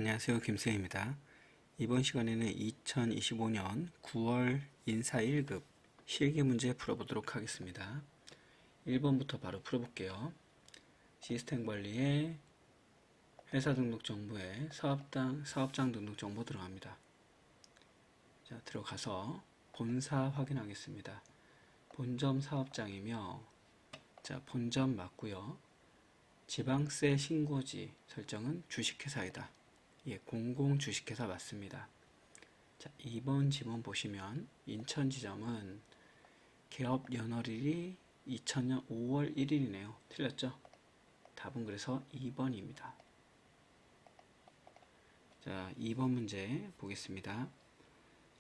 안녕하세요. 김수현입니다. 이번 시간에는 2025년 9월 인사 1급 실기 문제 풀어보도록 하겠습니다. 1번부터 바로 풀어볼게요. 시스템 관리에 회사 등록 정보에 사업장 등록 정보 들어갑니다. 자, 들어가서 본사 확인하겠습니다. 본점 사업장이며, 자, 본점 맞고요. 지방세 신고지 설정은 주식회사이다. 예, 공공주식회사 맞습니다. 자, 2번 지문 보시면 인천 지점은 개업 연월일이 2000년 5월 1일이네요. 틀렸죠? 답은 그래서 2번입니다. 자, 2번 문제 보겠습니다.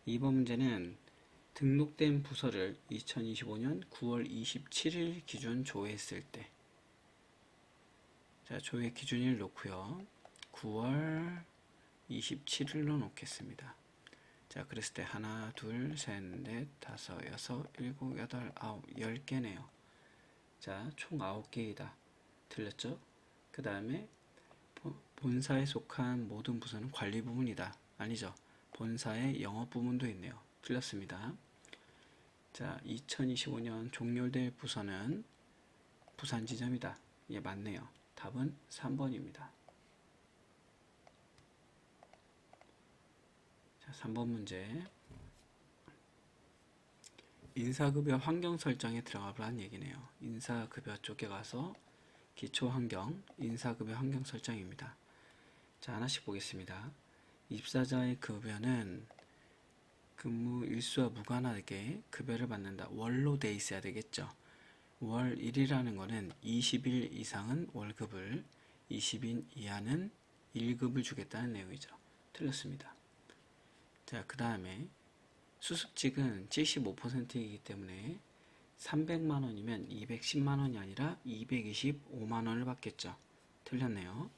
2번 문제는 등록된 부서를 2025년 9월 27일 기준 조회했을 때, 자, 조회 기준일 놓고요. 9월 27일로 놓겠습니다. 자, 그랬을 때 하나, 둘, 셋, 넷, 다섯, 여섯, 일곱, 여덟, 아홉, 10개네요. 자, 총 9개이다. 틀렸죠? 그 다음에 본사에 속한 모든 부서는 관리 부문이다. 아니죠. 본사의 영업 부문도 있네요. 틀렸습니다. 자, 2025년 종료될 부서는 부산 지점이다. 예, 맞네요. 답은 3번입니다. 자, 3번 문제. 인사급여 환경 설정에 들어가보라는 얘기네요. 인사급여 쪽에 가서 기초환경, 인사급여 환경 설정입니다. 자, 하나씩 보겠습니다. 입사자의 급여는 근무 일수와 무관하게 급여를 받는다. 월로 돼 있어야 되겠죠. 월 1이라는 거는 20일 이상은 월급을, 20일 이하는 1급을 주겠다는 내용이죠. 틀렸습니다. 자, 그 다음에 수습직은 75%이기 때문에 300만원이면 210만원이 아니라 225만원을 받겠죠. 틀렸네요.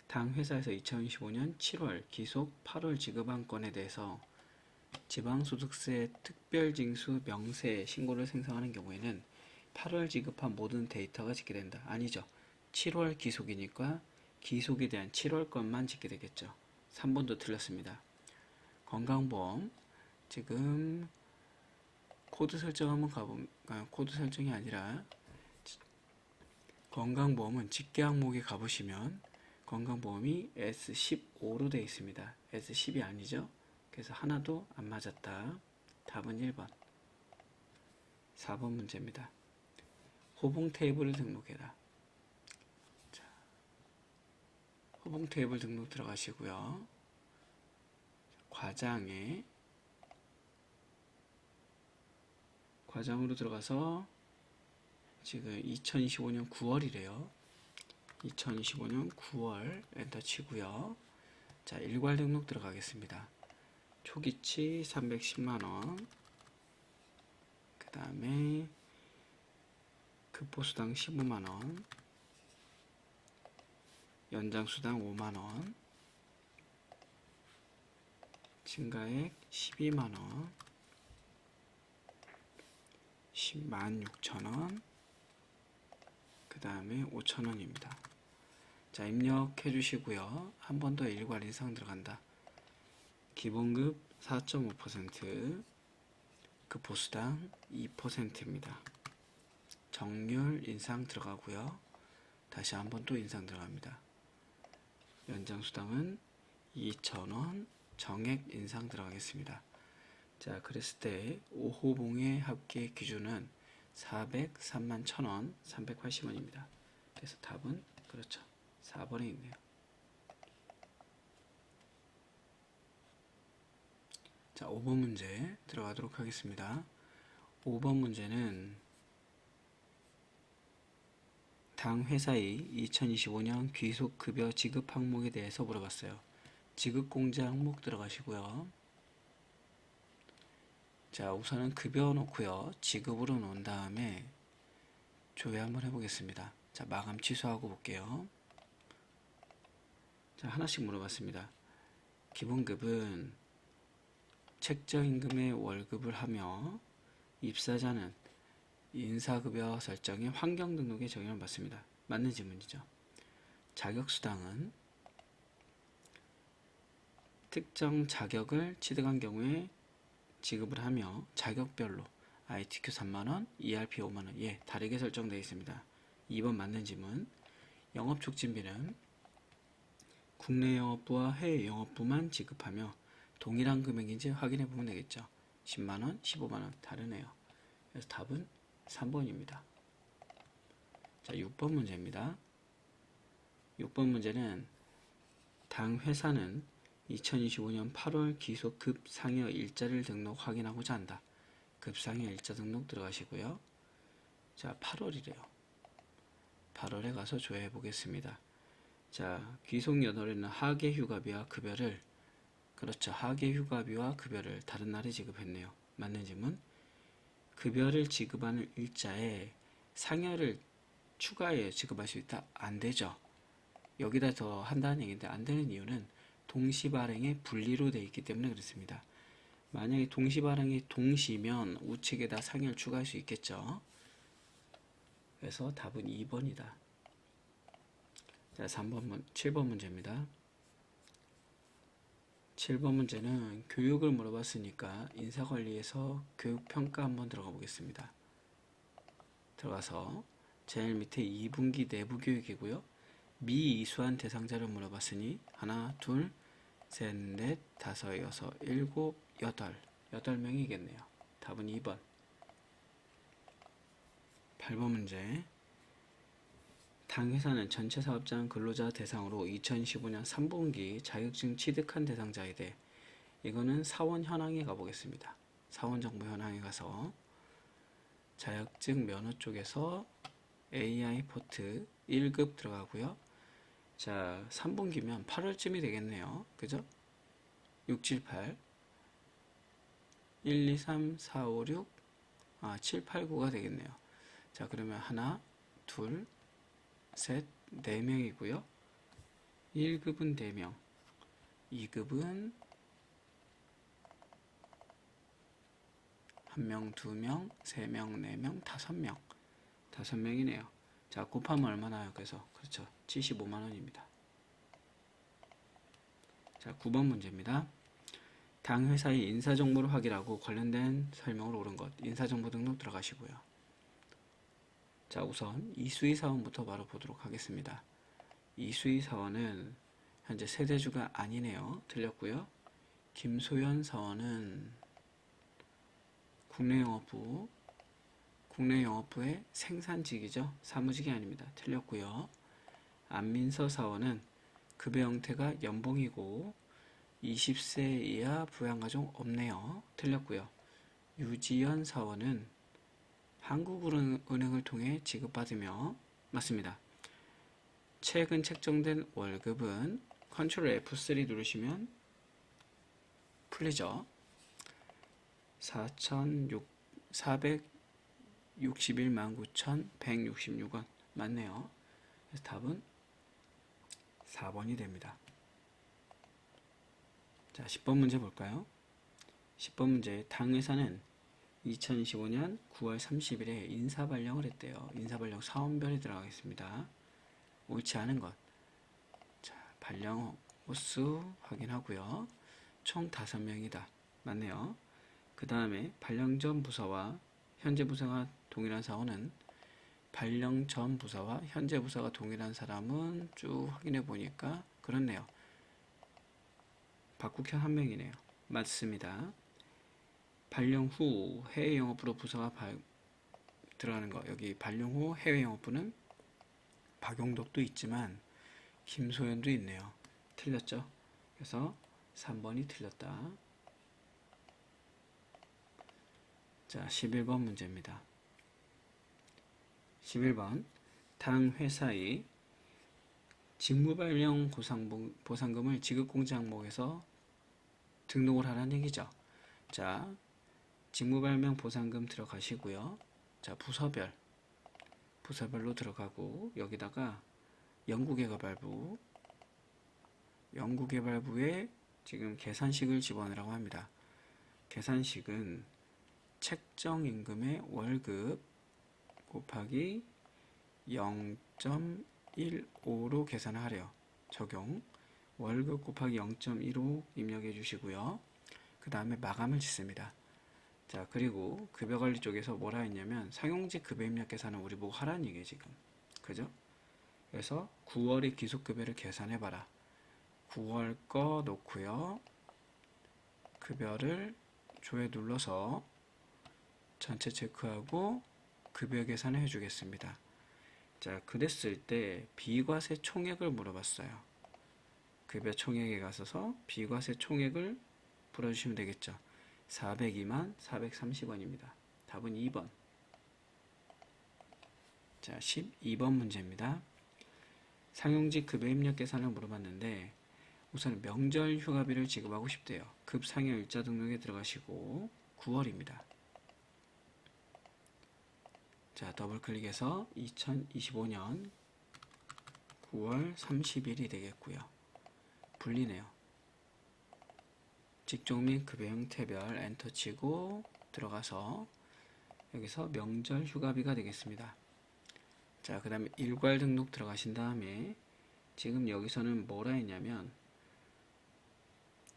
당 회사에서 2025년 7월 기속 8월 지급한 건에 대해서 지방소득세 특별징수 명세 신고를 생성하는 경우에는 8월 지급한 모든 데이터가 짓게 된다. 아니죠. 7월 기속이니까 기속에 대한 7월 것만 짓게 되겠죠. 3번도 틀렸습니다. 건강보험 지금 코드 설정 한번 가보면, 코드 설정이 아니라 건강보험은 직계 항목에 가보시면 건강보험이 S15로 되어 있습니다. S10이 아니죠. 그래서 하나도 안 맞았다. 답은 1번. 4번 문제입니다. 호봉 테이블을 등록해라. 자, 호봉 테이블 등록 들어가시고요. 과장으로 들어가서 지금 2025년 9월이래요. 2025년 9월 엔터 치고요. 자, 일괄 등록 들어가겠습니다. 초기치 310만원, 그 다음에 급보수당 15만원, 연장수당 5만원, 증가액 12만원, 106,000원, 그 다음에 5,000원입니다. 자, 입력해 주시고요. 한 번 더 일괄 인상 들어간다. 기본급 4.5%, 급보수당 2%입니다. 정률 인상 들어가고요. 다시 한 번 또 인상 들어갑니다. 연장수당은 2,000원, 정액 인상 들어가겠습니다. 자, 그랬을 때 5호봉의 합계 기준은 403만 1,000원, 380원입니다. 그래서 답은 그렇죠. 4번에 있네요. 자, 5번 문제 들어가도록 하겠습니다. 5번 문제는 당 회사의 2025년 귀속급여 지급 항목에 대해서 물어봤어요. 지급공제 항목 들어가시고요. 자, 우선은 급여 놓고요. 지급으로 놓은 다음에 조회 한번 해보겠습니다. 자, 마감 취소하고 볼게요. 자, 하나씩 물어봤습니다. 기본급은 책정임금의 월급을 하며 입사자는 인사급여 설정의 환경등록에 적용을 받습니다. 맞는 질문이죠. 자격수당은 특정 자격을 취득한 경우에 지급을 하며 자격별로 ITQ 3만원, ERP 5만원 예, 다르게 설정되어 있습니다. 2번 맞는 질문. 영업촉진비는 국내 영업부와 해외 영업부만 지급하며 동일한 금액인지 확인해 보면 되겠죠. 10만원, 15만원 다르네요. 그래서 답은 3번입니다. 자, 6번 문제입니다. 6번 문제는 당 회사는 2025년 8월 기소 급상여 일자를 등록 확인하고자 한다. 급상여 일자 등록 들어가시고요. 자, 8월이래요. 8월에 가서 조회해 보겠습니다. 자, 귀속 연월에는 하계 휴가비와 급여를 그렇죠. 하계 휴가비와 급여를 다른 날에 지급했네요. 맞는 질문. 급여를 지급하는 일자에 상여를 추가해 지급할 수 있다? 안 되죠. 여기다 더 한다는 얘기인데 안 되는 이유는 동시 발행의 분리로 되어 있기 때문에 그렇습니다. 만약에 동시 발행이 동시면 우측에다 상여를 추가할 수 있겠죠. 그래서 답은 2번이다. 자, 7번 문제입니다. 7번 문제는 교육을 물어봤으니까 인사관리에서 교육평가 한번 들어가 보겠습니다. 들어가서 제일 밑에 2분기 내부교육이고요. 미이수한 대상자를 물어봤으니 하나, 둘, 셋, 넷, 다섯, 여섯, 일곱, 여덟 8명이겠네요. 답은 2번. 8번 문제. 당 회사는 전체 사업장 근로자 대상으로 2015년 3분기 자격증 취득한 대상자에 대해 이거는 사원 현황에 가보겠습니다. 사원 정보 현황에 가서 자격증 면허 쪽에서 AI 포트 1급 들어가고요. 자, 3분기면 8월쯤이 되겠네요. 그죠? 6, 7, 8 1, 2, 3, 4, 5, 6 7, 8, 9가 되겠네요. 자, 그러면 하나, 둘, 셋, 4명이고요. 1급은 4명, 2급은 1명, 2명, 3명, 4명, 5명 5명이네요. 자, 곱하면 얼마나요? 그래서 그렇죠. 75만원입니다. 자, 9번 문제입니다. 당 회사의 인사정보를 확인하고 관련된 설명을 옳은 것 인사정보 등록 들어가시고요. 자, 우선 이수희 사원부터 바로 보도록 하겠습니다. 이수희 사원은 현재 세대주가 아니네요. 틀렸고요. 김소연 사원은 국내영업부의 생산직이죠. 사무직이 아닙니다. 틀렸고요. 안민서 사원은 급여 형태가 연봉이고 20세 이하 부양가족 없네요. 틀렸고요. 유지연 사원은 한국은행을 통해 지급받으며 맞습니다. 최근 책정된 월급은 컨트롤 F3 누르시면 풀리죠. 461만 9,166원 맞네요. 그래서 답은 4번이 됩니다. 자, 10번 문제 볼까요? 10번 문제 당 회사는 2025년 9월 30일에 인사발령을 했대요. 인사발령 사원별에 들어가겠습니다. 옳지 않은 것. 자, 발령 호수 확인하고요. 총 5명이다. 맞네요. 그 다음에 발령 전 부서와 현재 부서가 동일한 사원은 발령 전 부서와 현재 부서가 동일한 사람은 쭉 확인해 보니까 그렇네요. 박국현 1명이네요. 맞습니다. 발령 후 해외 영업부로 부서가 들어가는 거. 여기 발령 후 해외 영업부는 박용덕도 있지만 김소연도 있네요. 틀렸죠? 그래서 3번이 틀렸다. 자, 11번 문제입니다. 11번 당 회사의 직무발령 보상금을 지급공제 항목에서 등록을 하라는 얘기죠. 자, 직무발령 보상금 들어가시고요. 자, 부서별로 들어가고 여기다가 연구개발부에 지금 계산식을 집어넣으라고 합니다. 계산식은 책정임금의 월급 곱하기 0.15로 계산을 하래요. 적용 월급 곱하기 0.15 입력해 주시고요. 그 다음에 마감을 짓습니다. 자, 그리고 급여관리 쪽에서 뭐라 했냐면 상용직 급여 입력 계산은 우리 보고 하라는 얘기예요, 지금. 그죠? 그래서 9월의 기속급여를 계산해봐라. 9월 거 놓고요. 급여를 조에 눌러서 전체 체크하고 급여 계산을 해주겠습니다. 자, 그랬을 때 비과세 총액을 물어봤어요. 급여 총액에 가서서 비과세 총액을 풀어주시면 되겠죠. 402만 430원입니다. 답은 2번. 자, 12번 문제입니다. 상용직 급여 입력 계산을 물어봤는데 우선 명절 휴가비를 지급하고 싶대요. 급상여 일자 등록에 들어가시고 9월입니다. 자, 더블 클릭해서 2025년 9월 30일이 되겠고요. 분리네요. 직종 및 급여 형태별 엔터 치고 들어가서 여기서 명절 휴가비가 되겠습니다. 자, 그 다음에 일괄 등록 들어가신 다음에 지금 여기서는 뭐라 했냐면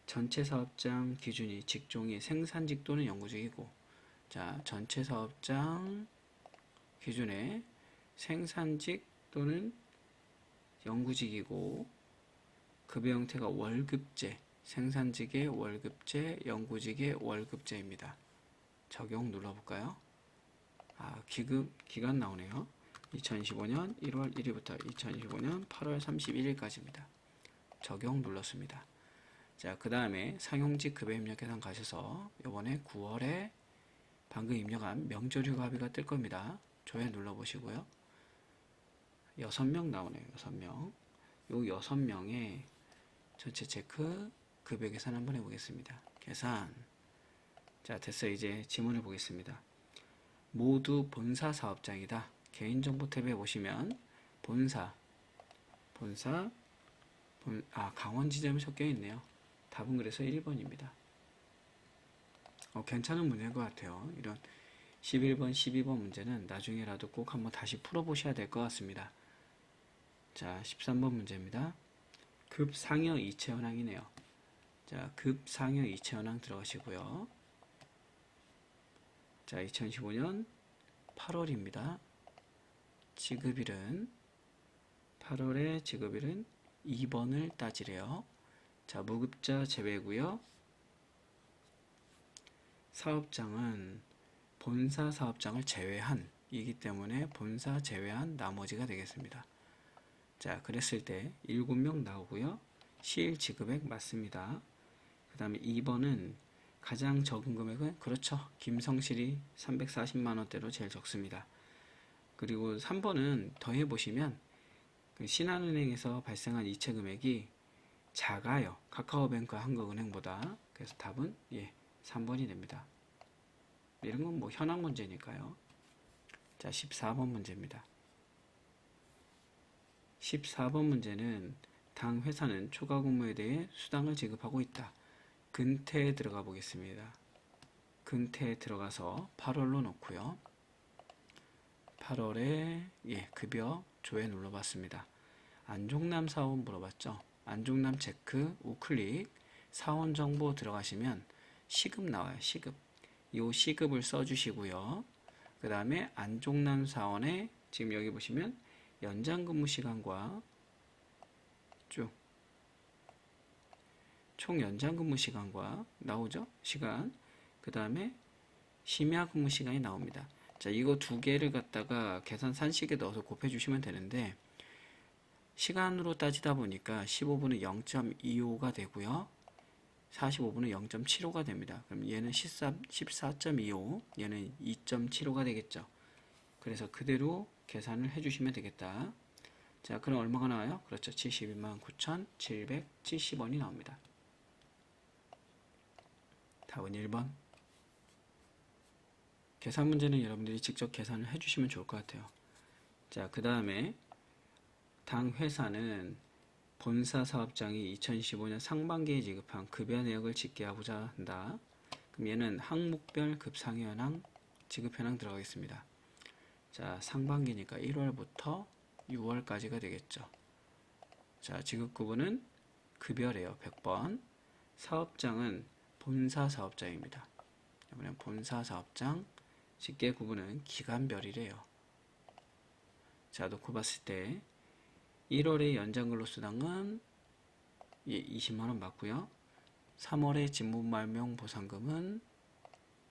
전체 사업장 기준이 직종이 생산직 또는 연구직이고, 자, 전체 사업장 기준에 생산직 또는 연구직이고 급여 형태가 월급제, 생산직의 월급제, 연구직의 월급제입니다. 적용 눌러볼까요? 기간 나오네요. 2025년 1월 1일부터 2025년 8월 31일까지입니다. 적용 눌렀습니다. 자, 그 다음에 상용직 급여 입력 계산 가셔서 요번에 9월에 방금 입력한 명절휴가비가 뜰 겁니다. 조회 눌러보시고요. 6명 나오네요. 6명. 요 6명의 전체 체크 급여 계산 한번 해보겠습니다. 계산. 자, 됐어요. 이제 지문을 보겠습니다. 모두 본사 사업장이다. 개인정보 탭에 보시면 강원 지점이 섞여 있네요. 답은 그래서 1번입니다. 괜찮은 문제인 것 같아요. 이런 11번, 12번 문제는 나중에라도 꼭 한번 다시 풀어보셔야 될 것 같습니다. 자, 13번 문제입니다. 급상여 이체 현황이네요. 자, 급상여 이체 현황 들어가시고요. 자, 2015년 8월입니다. 지급일은 8월에 지급일은 2번을 따지래요. 자, 무급자 제외고요. 사업장은 본사 사업장을 제외한 이기 때문에 본사 제외한 나머지가 되겠습니다. 자, 그랬을 때 7명 나오고요. 시일 지급액 맞습니다. 그 다음에 2번은 가장 적은 금액은 그렇죠. 김성실이 340만원대로 제일 적습니다. 그리고 3번은 더해보시면 신한은행에서 발생한 이체 금액이 작아요. 카카오뱅크 한국은행보다. 그래서 답은 3번이 됩니다. 이런 건 뭐 현황 문제니까요. 자, 14번 문제입니다. 14번 문제는 당 회사는 초과 근무에 대해 수당을 지급하고 있다. 근태에 들어가 보겠습니다. 근태에 들어가서 8월로 놓고요. 8월에 급여 조회 눌러봤습니다. 안종남 사원 물어봤죠. 안종남 체크 우클릭 사원 정보 들어가시면 시급 나와요. 시급. 이 시급을 써주시고요. 그 다음에 안종남 사원에 지금 여기 보시면 연장 근무 시간과 총 연장 근무 시간과 나오죠. 시간. 그 다음에 심야 근무 시간이 나옵니다. 자, 이거 두 개를 갖다가 계산 산식에 넣어서 곱해 주시면 되는데 시간으로 따지다 보니까 15분은 0.25가 되고요. 45분은 0.75가 됩니다. 그럼 얘는 14.25, 얘는 2.75가 되겠죠. 그래서 그대로 계산을 해주시면 되겠다. 자, 그럼 얼마가 나와요? 그렇죠. 72만 9,770원이 나옵니다. 답은 1번. 계산 문제는 여러분들이 직접 계산을 해주시면 좋을 것 같아요. 자, 그 다음에 당 회사는 본사 사업장이 2015년 상반기에 지급한 급여 내역을 집계하고자 한다. 그럼 얘는 항목별 급상여 현황, 지급 현황 들어가겠습니다. 자, 상반기니까 1월부터 6월까지가 되겠죠. 자, 지급 구분은 급여래요. 100번. 사업장은 본사 사업장입니다. 이번엔 본사 사업장 직계 구분은 기간별이래요. 자, 놓고 봤을 때 1월의 연장근로수당은 20만원 받고요. 3월의 직무말명 보상금은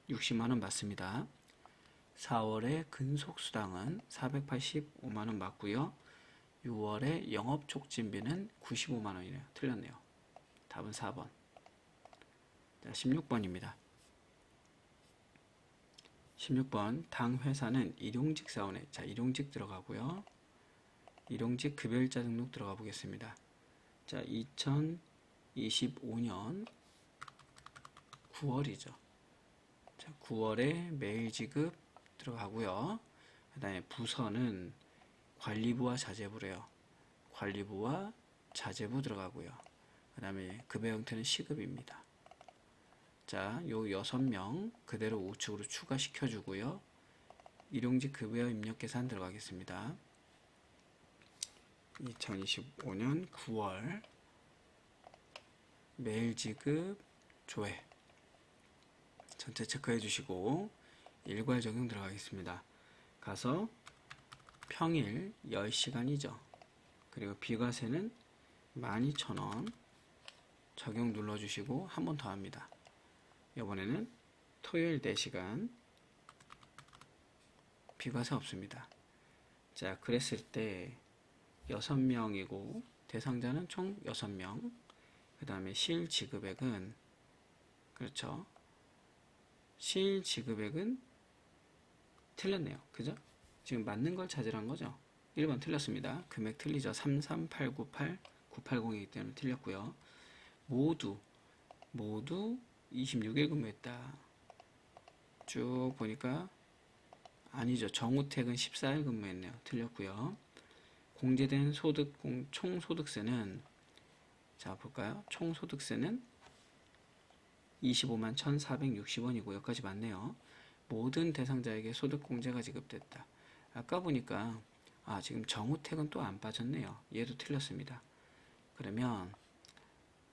60만원 받습니다. 4월의 근속수당은 485만원 받고요. 6월의 영업촉진비는 95만원이네요. 틀렸네요. 답은 4번. 자, 16번입니다. 16번 당 회사는 일용직 사원에, 자, 일용직 들어가고요. 일용직 급여일자 등록 들어가 보겠습니다. 자, 2025년 9월이죠. 자, 9월에 매일 지급 들어가고요. 그 다음에 부서는 관리부와 자재부래요. 관리부와 자재부 들어가고요. 그 다음에 급여 형태는 시급입니다. 자, 요 6명 그대로 우측으로 추가시켜주고요. 일용직 급여 입력 계산 들어가겠습니다. 2025년 9월 매일 지급 조회 전체 체크해 주시고 일괄 적용 들어가겠습니다. 가서 평일 10시간이죠. 그리고 비과세는 12,000원 적용 눌러주시고 한 번 더 합니다. 이번에는 토요일 4시간 비과세 없습니다. 자, 그랬을 때 6명이고 대상자는 총 6명. 그 다음에 실 지급액은, 그렇죠, 실 지급액은 틀렸네요. 그죠? 지금 맞는 걸 찾으란 거죠. 1번 틀렸습니다. 금액 틀리죠. 33898 980이기 때문에 틀렸고요. 모두 26일 근무했다. 쭉 보니까 아니죠. 정우택은 14일 근무했네요. 틀렸고요. 공제된 총소득세는, 자, 볼까요? 총소득세는 25만 1,460원이고 여기까지 맞네요. 모든 대상자에게 소득공제가 지급됐다. 아까 보니까 지금 정우택은 또 안 빠졌네요. 얘도 틀렸습니다. 그러면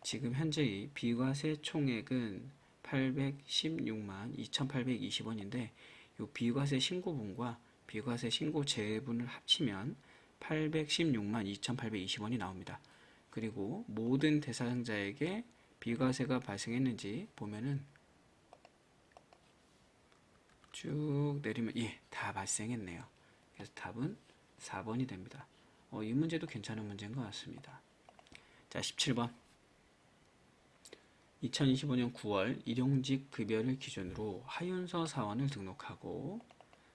지금 현재 이 비과세 총액은 816만 2,820원인데 이 비과세 신고분과 비과세 신고 제분을 합치면 816만 2,820원이 나옵니다. 그리고 모든 대상자에게 비과세가 발생했는지 보면은 쭉 내리면 다 발생했네요. 그래서 답은 4번이 됩니다. 이 문제도 괜찮은 문제인 것 같습니다. 자, 17번 2025년 9월 일용직 급여를 기준으로 하윤서 사원을 등록하고,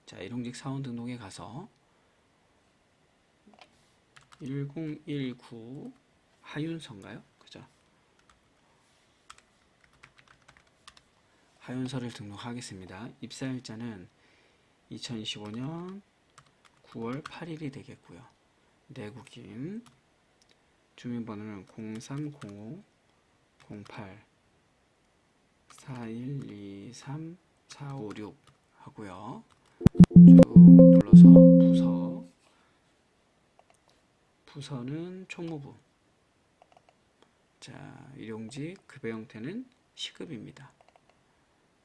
자, 일용직 사원 등록에 가서 1019 하윤서인가요? 그죠? 하윤서를 등록하겠습니다. 입사일자는 2025년 9월 8일이 되겠고요. 내국인, 주민번호는 0305 08 4123 456 하고요. 쭉 눌러서 부서는 총무부. 자, 일용직 급여 형태는 시급입니다.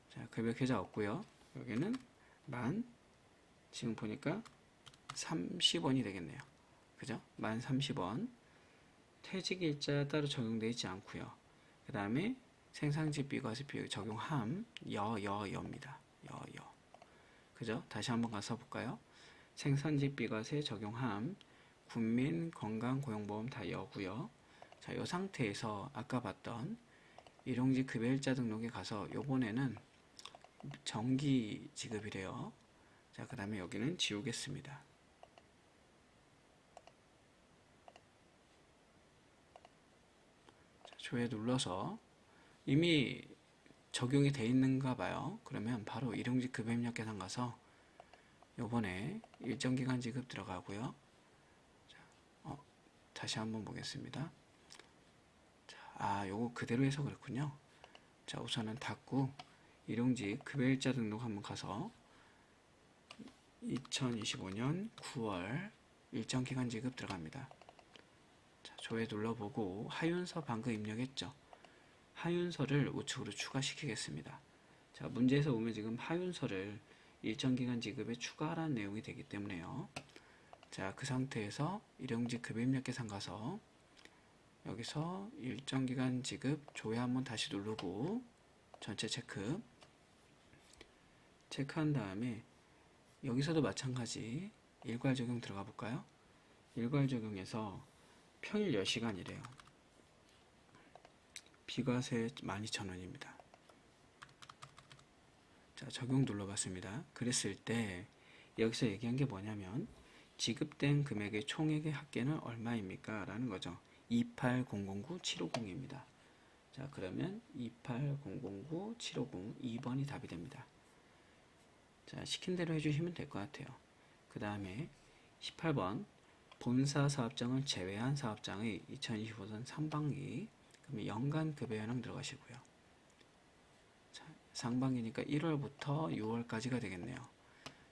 자, 급여 계좌 없고요. 여기는 지금 보니까 30원이 되겠네요. 그죠? 30원. 퇴직일자 따로 적용되어 있지 않고요. 그 다음에 생산직 비과세 비율 적용함 여입니다. 그죠? 다시 한번 가서 볼까요? 생산직 비과세 적용함, 국민 건강고용보험 다 여고요. 자, 이 상태에서 아까 봤던 일용직 급여일자 등록에 가서 요번에는 정기 지급이래요. 자, 그 다음에 여기는 지우겠습니다. 자, 조회 눌러서 이미 적용이 돼 있는가 봐요. 그러면 바로 일용직 급여 입력 계산 가서 요번에 일정기간 지급 들어가고요. 자, 다시 한번 보겠습니다. 자, 요거 그대로 해서 그렇군요. 자, 우선은 닫고 일용직 급여일자 등록 한번 가서 2025년 9월 일정기간 지급 들어갑니다. 자, 조회 눌러보고 하윤서 방금 입력했죠. 하윤서를 우측으로 추가시키겠습니다. 자, 문제에서 보면 지금 하윤서를 일정 기간 지급에 추가하라는 내용이 되기 때문에요. 자, 그 상태에서 일용직 급여입력 계산 가서 여기서 일정 기간 지급 조회 한번 다시 누르고 전체 체크한 다음에 여기서도 마찬가지 일괄 적용 들어가 볼까요? 일괄 적용에서 평일 10시간이래요. 비과세 12,000원입니다. 자, 적용 눌러봤습니다. 그랬을 때 여기서 얘기한 게 뭐냐면 지급된 금액의 총액의 합계는 얼마입니까? 라는 거죠. 28009-750입니다. 자, 그러면 28009-750 2번이 답이 됩니다. 자, 시킨 대로 해주시면 될 것 같아요. 그 다음에 18번 본사 사업장을 제외한 사업장의 2025년 상반기 그러면 연간 급여 현황 들어가시고요. 자, 상반기니까 1월부터 6월까지가 되겠네요.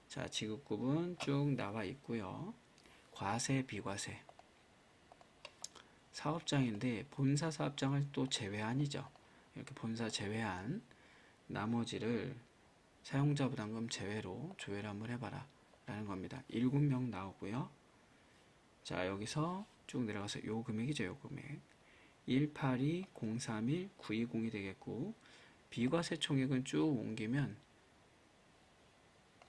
자, 지급급은 쭉 나와 있고요. 과세, 비과세. 사업장인데 본사 사업장을 또 제외한이죠. 이렇게 본사 제외한 나머지를 사용자 부담금 제외로 조회를 한번 해봐라 라는 겁니다. 7명 나오고요. 자, 여기서 쭉 내려가서 요 금액이죠. 요 금액 182,031,920이 되겠고 비과세 총액은 쭉 옮기면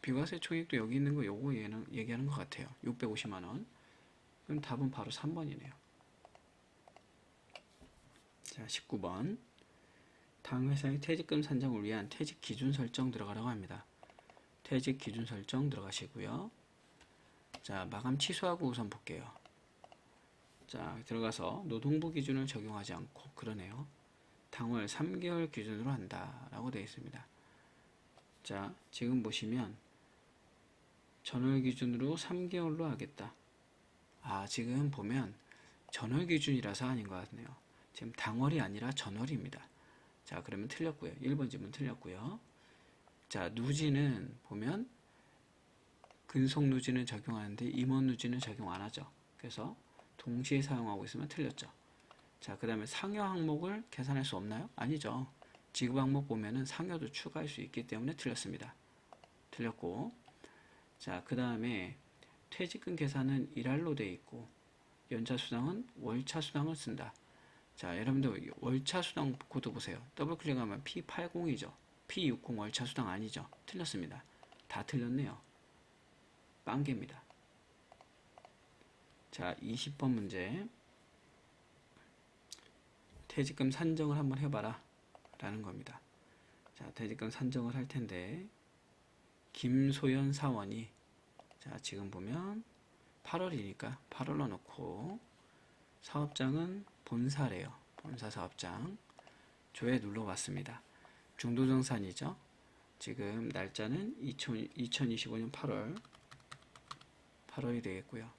비과세 총액도 여기 있는 거 요거 얘기하는 것 같아요. 650만원. 그럼 답은 바로 3번이네요. 자, 19번 당 회사의 퇴직금 산정을 위한 퇴직 기준 설정 들어가라고 합니다. 퇴직 기준 설정 들어가시고요. 자, 마감 취소하고 우선 볼게요. 자, 들어가서 노동부 기준을 적용하지 않고 그러네요. 당월 3개월 기준으로 한다 라고 되어 있습니다. 자, 지금 보시면 전월 기준으로 3개월로 하겠다. 아, 지금 보면 전월 기준이라서 아닌 것 같네요. 지금 당월이 아니라 전월입니다. 자, 그러면 틀렸고요. 1번 질문 틀렸고요. 자, 누지는 보면 근속 누지는 적용하는데 임원 누지는 적용 안 하죠. 그래서 동시에 사용하고 있으면 틀렸죠. 자, 그 다음에 상여 항목을 계산할 수 없나요? 아니죠. 지급 항목 보면은 상여도 추가할 수 있기 때문에 틀렸습니다. 틀렸고, 자, 그 다음에 퇴직금 계산은 일할로 되어 있고 연차 수당은 월차 수당을 쓴다. 자, 여러분들 월차 수당 코드 보세요. 더블 클릭하면 P80이죠. P60 월차 수당 아니죠. 틀렸습니다. 다 틀렸네요. 빵개입니다. 자, 20번 문제. 퇴직금 산정을 한번 해봐라 라는 겁니다. 자, 퇴직금 산정을 할 텐데 김소연 사원이 자, 지금 보면 8월이니까 8월로 놓고 사업장은 본사래요. 본사 사업장 조회 눌러봤습니다. 중도정산이죠. 지금 날짜는 2025년 8월이 되겠고요.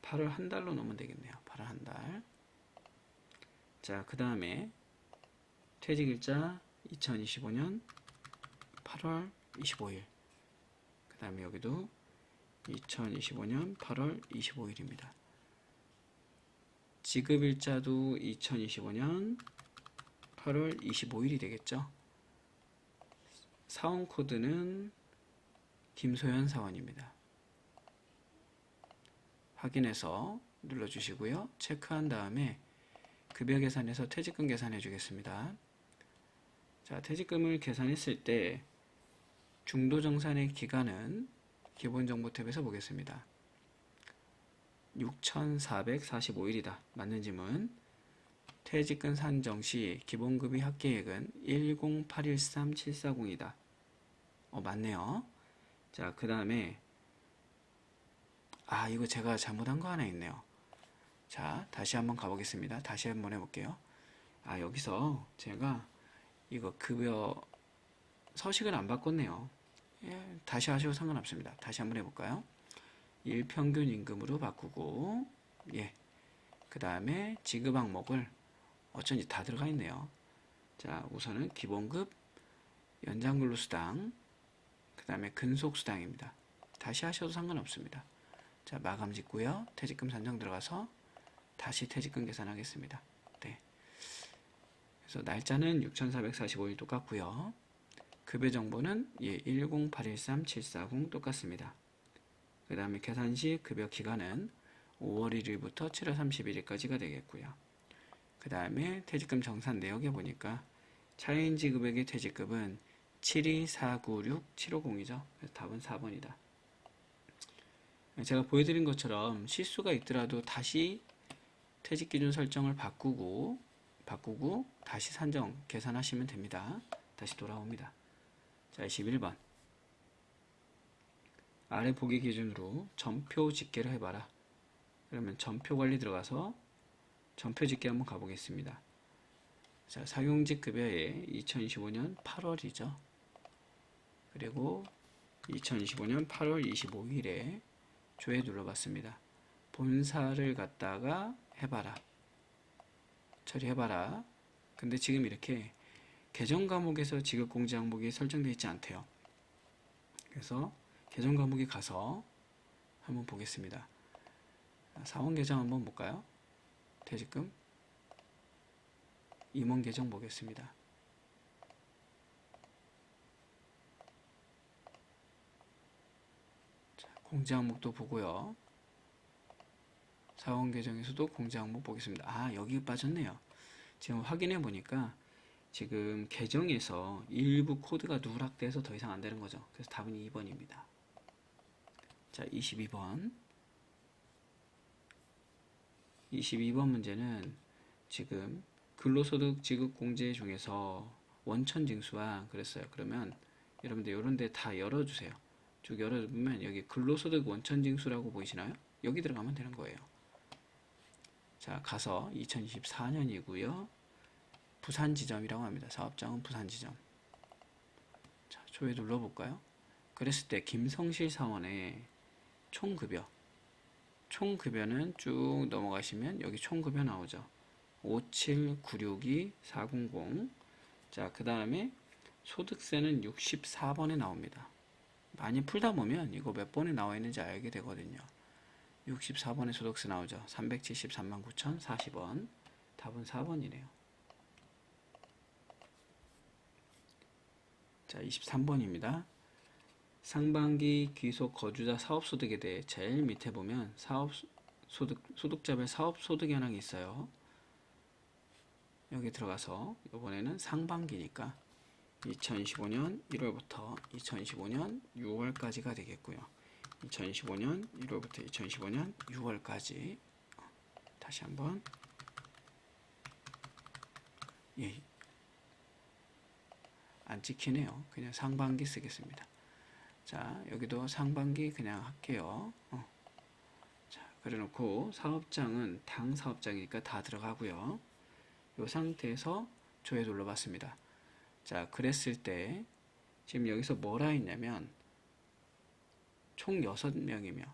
8월 한 달로 놓으면 되겠네요. 8월 한 달. 자, 그 다음에 퇴직일자 2025년 8월 25일. 그 다음에 여기도 2025년 8월 25일입니다. 지급일자도 2025년 8월 25일이 되겠죠. 사원 코드는 김소연 사원입니다. 확인해서 눌러주시고요. 체크한 다음에 급여 계산해서 퇴직금 계산해 주겠습니다. 자, 퇴직금을 계산했을 때 중도정산의 기간은 기본정보 탭에서 보겠습니다. 6,445일이다. 맞는 질문. 퇴직금 산정 시 기본급의 합계액은 10813,740이다. 맞네요. 자, 그 다음에 이거 제가 잘못한 거 하나 있네요. 자, 다시 한번 가보겠습니다. 다시 한번 해볼게요. 여기서 제가 이거 급여 서식을 안 바꿨네요. 예, 다시 하셔도 상관없습니다. 다시 한번 해볼까요? 일평균 임금으로 바꾸고, 예. 그 다음에 지급 항목을 어쩐지 다 들어가 있네요. 자, 우선은 기본급, 연장근로수당, 그 다음에 근속수당입니다. 다시 하셔도 상관없습니다. 자, 마감 짓고요. 퇴직금 산정 들어가서 다시 퇴직금 계산하겠습니다. 네. 그래서 날짜는 6445일 똑같고요. 급여 정보는 10813-740 똑같습니다. 그 다음에 계산 시 급여 기간은 5월 1일부터 7월 31일까지가 되겠고요. 그 다음에 퇴직금 정산 내역에 보니까 차인 지급액의 퇴직금은 72496-750이죠. 그래서 답은 4번이다. 제가 보여드린 것처럼 실수가 있더라도 다시 퇴직기준 설정을 바꾸고 다시 산정 계산하시면 됩니다. 다시 돌아옵니다. 자, 21번. 아래 보기 기준으로 전표 집계를 해봐라. 그러면 전표 관리 들어가서 전표 집계 한번 가보겠습니다. 자, 사용직 급여에 2025년 8월이죠. 그리고 2025년 8월 25일에 조회 눌러봤습니다. 본사를 갖다가 해봐라. 처리해봐라. 근데 지금 이렇게 계정 과목에서 지급 공지 항목이 설정되어 있지 않대요. 그래서 계정 과목에 가서 한번 보겠습니다. 사원 계정 한번 볼까요? 퇴직금 임원 계정 보겠습니다. 자, 공지 항목도 보고요. 사원 계정에서도 공지 항목 보겠습니다. 아, 여기 빠졌네요. 지금 확인해 보니까 지금 계정에서 일부 코드가 누락돼서 더 이상 안 되는 거죠. 그래서 답은 2번입니다. 자, 22번. 22번 문제는 지금 근로소득 지급 공제 중에서 원천 징수와 그랬어요. 그러면 여러분들 이런 데 다 열어주세요. 쭉 열어보면 여기 근로소득 원천 징수라고 보이시나요? 여기 들어가면 되는 거예요. 자, 가서 2024년이고요. 부산 지점이라고 합니다. 사업장은 부산 지점. 자, 조회 눌러볼까요? 그랬을 때 김성실 사원의 총급여는 쭉 넘어가시면 여기 총급여 나오죠. 57962-400. 자, 그 다음에 소득세는 64번에 나옵니다. 많이 풀다 보면 이거 몇 번에 나와 있는지 알게 되거든요. 64번에 소득세 나오죠. 373만9,040원. 답은 4번이네요. 자, 23번입니다. 상반기 귀속 거주자 사업소득에 대해 제일 밑에 보면 소득자별 사업소득 현황이 있어요. 여기 들어가서 이번에는 상반기니까 2025년 1월부터 2025년 6월까지가 되겠고요. 2025년 1월부터 2025년 6월까지 다시 한번 안 찍히네요. 그냥 상반기 쓰겠습니다. 자, 여기도 상반기 그냥 할게요. 자, 그래놓고 사업장은 당 사업장이니까 다 들어가고요. 이 상태에서 조회 눌러봤습니다. 자, 그랬을 때 지금 여기서 뭐라 했냐면 총 6명이며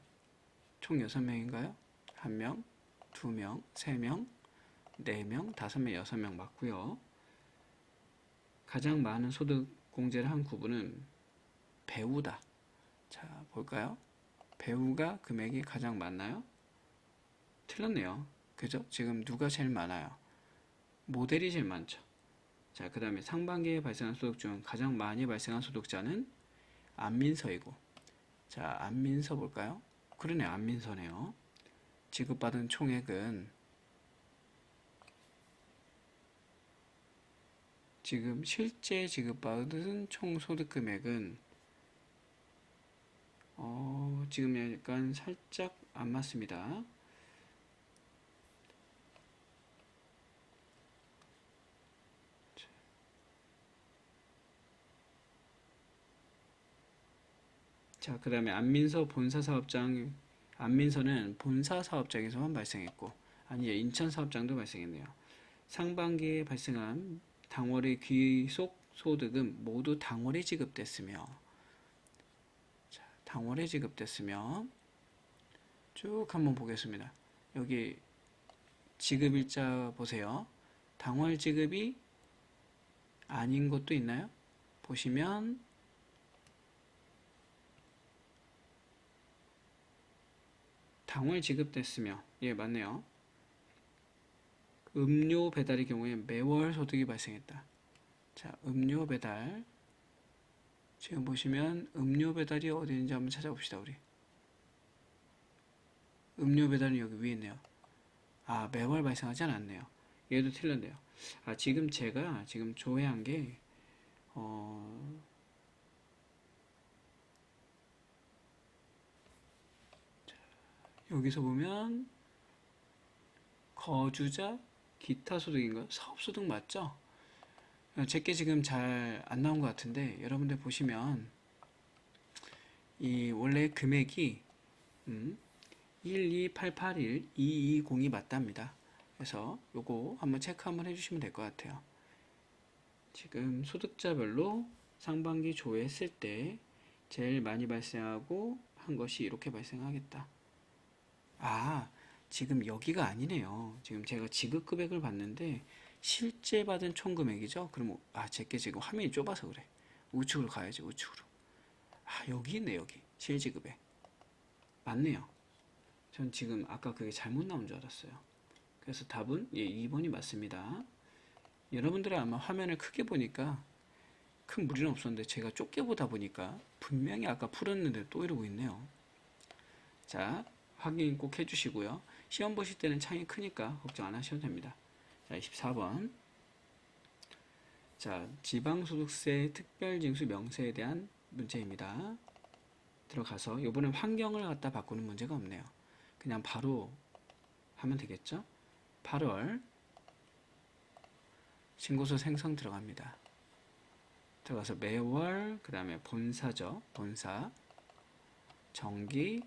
총 6명인가요? 1명, 2명, 3명, 4명, 5명, 6명 맞고요. 가장 많은 소득 공제를 한 구분은 배우다. 자, 볼까요? 배우가 금액이 가장 많나요? 틀렸네요. 그죠? 지금 누가 제일 많아요? 모델이 제일 많죠. 자, 그 다음에 상반기에 발생한 소득 중 가장 많이 발생한 소득자는 안민서이고, 자, 안민서 볼까요? 그러네요. 안민서네요. 지급받은 총액은 지금 실제 지급받은 총 소득 금액은 지금 약간 살짝 안 맞습니다. 자, 그 다음에 안민서 본사 사업장, 안민서는 본사 사업장에서만 발생했고, 아니, 인천 사업장도 발생했네요. 상반기에 발생한 당월의 귀속 소득은 모두 당월에 지급됐으며, 자, 당월에 지급됐으며, 쭉 한번 보겠습니다. 여기 지급일자 보세요. 당월 지급이 아닌 것도 있나요? 보시면 당월 지급됐으며, 예, 맞네요. 음료 배달의 경우에 매월 소득이 발생했다. 자, 음료 배달. 지금 보시면 음료 배달이 어디 있는지 한번 찾아봅시다, 우리. 음료 배달은 여기 위에 있네요. 아, 매월 발생하지 않았네요. 얘도 틀렸네요. 아, 지금 제가 지금 조회한 게, 여기서 보면, 거주자, 기타 소득인가요? 사업 소득 맞죠? 제게 지금 잘 안 나온 것 같은데, 여러분들 보시면, 이 원래 금액이, 12881, 220이 맞답니다. 그래서 요거 한번 체크 한번 해주시면 될 것 같아요. 지금 소득자별로 상반기 조회했을 때 제일 많이 발생하고 한 것이 이렇게 발생하겠다. 아, 지금 여기가 아니네요. 지금 제가 지급 금액을 봤는데 실제 받은 총 금액이죠. 그럼 제게 지금 화면이 좁아서 그래. 우측으로 가야지, 우측으로. 아, 여기 있네, 여기. 실지급액. 맞네요. 전 지금 아까 그게 잘못 나온 줄 알았어요. 그래서 답은 2번이 맞습니다. 여러분들은 아마 화면을 크게 보니까 큰 무리는 없었는데 제가 좁게 보다 보니까 분명히 아까 풀었는데 또 이러고 있네요. 자, 확인 꼭 해주시고요. 시험 보실 때는 창이 크니까 걱정 안 하셔도 됩니다. 자, 24번. 자, 지방소득세 특별징수 명세에 대한 문제입니다. 들어가서 이번엔 환경을 갖다 바꾸는 문제가 없네요. 그냥 바로 하면 되겠죠? 8월 신고서 생성 들어갑니다. 들어가서 매월, 그 다음에 본사죠. 본사, 정기,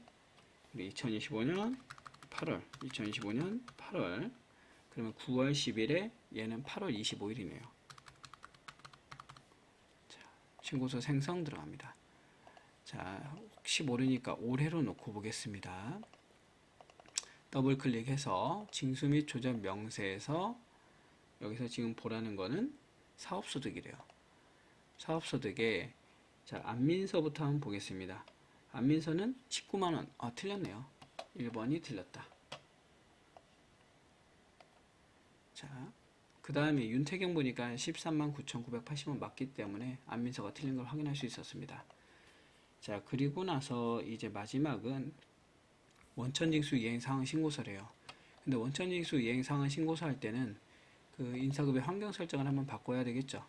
2025년 8월, 2025년 8월, 그러면 9월 10일에 얘는 8월 25일이네요. 자, 신고서 생성 들어갑니다. 자, 혹시 모르니까 올해로 놓고 보겠습니다. 더블 클릭해서 징수 및 조정 명세에서 여기서 지금 보라는 거는 사업소득이래요. 사업소득에 자, 안민서부터 한번 보겠습니다. 안민서는 19만원. 틀렸네요. 1번이 틀렸다. 자, 그 다음에 윤태경 보니까 13만 9,980원 맞기 때문에 안민서가 틀린 걸 확인할 수 있었습니다. 자, 그리고 나서 이제 마지막은 원천징수 이행상황 신고서래요. 근데 원천징수 이행상황 신고서 할 때는 그 인사급의 환경 설정을 한번 바꿔야 되겠죠.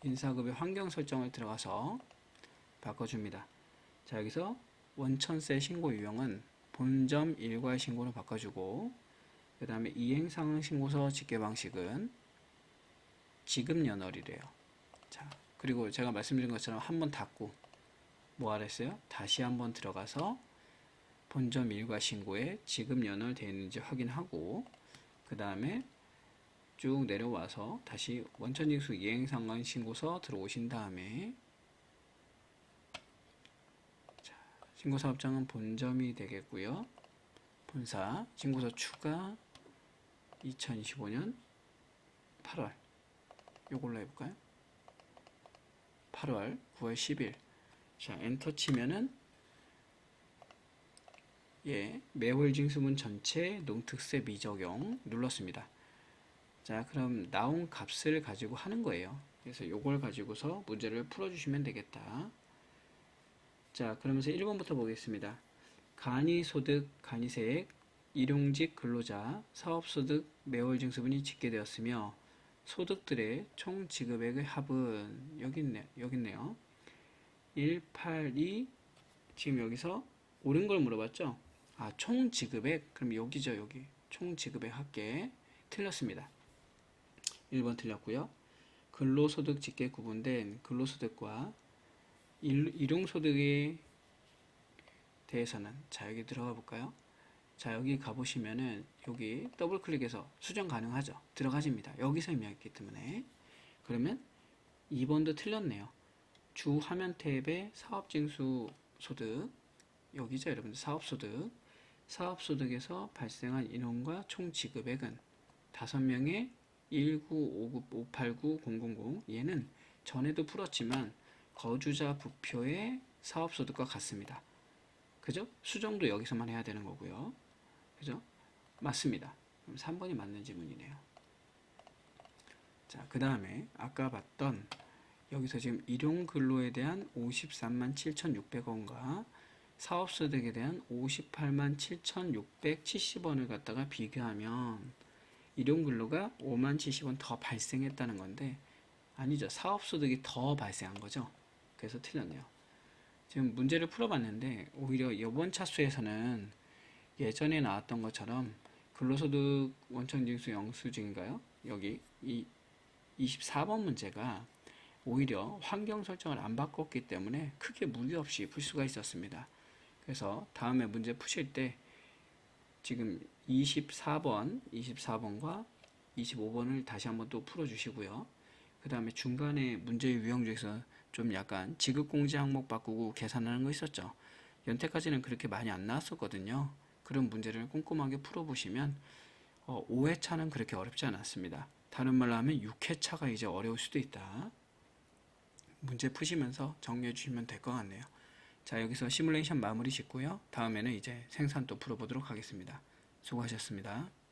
인사급의 환경 설정을 들어가서 바꿔줍니다. 자, 여기서 원천세 신고 유형은 본점 일괄 신고로 바꿔주고, 그 다음에 이행상황 신고서 집계 방식은 지급연월이래요. 자, 그리고 제가 말씀드린 것처럼 한번 닫고 뭐 하랬어요? 다시 한번 들어가서 본점 일괄 신고에 지급연월 되어 있는지 확인하고, 그 다음에 쭉 내려와서 다시 원천징수 이행상환 신고서 들어오신 다음에 자, 신고사업장은 본점이 되겠고요. 본사 신고서 추가 2025년 8월 요걸로 해볼까요? 8월 9월 10일 자, 엔터 치면은 매월 징수분 전체 농특세 미적용 눌렀습니다. 자, 그럼 나온 값을 가지고 하는 거예요. 그래서 요걸 가지고서 문제를 풀어주시면 되겠다. 자, 그러면서 1번부터 보겠습니다. 간이소득, 간이세액, 일용직 근로자, 사업소득, 매월징수분이 집계되었으며 소득들의 총 지급액의 합은 여기 있네요. 182 지금 여기서 옳은 걸 물어봤죠? 총 지급액 그럼 여기죠, 여기 총 지급액 합계 틀렸습니다. 1번 틀렸고요. 근로소득 직계 구분된 근로소득과 일용소득에 대해서는 자, 여기 들어가 볼까요? 자, 여기 가보시면은 여기 더블 클릭해서 수정 가능하죠. 들어가집니다. 여기서 입력했기 때문에. 그러면 2번도 틀렸네요. 주 화면 탭에 사업징수 소득 여기죠, 여러분들. 사업소득 사업소득에서 발생한 인원과 총 지급액은 5명의 195958900 얘는 전에도 풀었지만 거주자 부표의 사업소득과 같습니다. 그죠? 수정도 여기서만 해야 되는 거고요. 그죠? 맞습니다. 그럼 3번이 맞는 지문이네요. 자, 그 다음에 아까 봤던 여기서 지금 일용근로에 대한 53만 7,600원과 사업소득에 대한 58만 7,670원을 갖다가 비교하면 일용근로가 5만 70원 더 발생했다는 건데 아니죠. 사업소득이 더 발생한 거죠. 그래서 틀렸네요. 지금 문제를 풀어봤는데 오히려 이번 차수에서는 예전에 나왔던 것처럼 근로소득 원천징수 영수증인가요? 여기 이 24번 문제가 오히려 환경 설정을 안 바꿨기 때문에 크게 무리 없이 풀 수가 있었습니다. 그래서 다음에 문제 푸실 때 지금 24번과 25번을 다시 한번 또 풀어주시고요. 그 다음에 중간에 문제 유형 중에서 좀 약간 지급공제 항목 바꾸고 계산하는 거 있었죠. 연태까지는 그렇게 많이 안 나왔었거든요. 그런 문제를 꼼꼼하게 풀어보시면 5회차는 그렇게 어렵지 않았습니다. 다른 말로 하면 6회차가 이제 어려울 수도 있다. 문제 푸시면서 정리해 주시면 될 것 같네요. 자, 여기서 시뮬레이션 마무리 짓고요. 다음에는 이제 생산 또 풀어보도록 하겠습니다. 수고하셨습니다.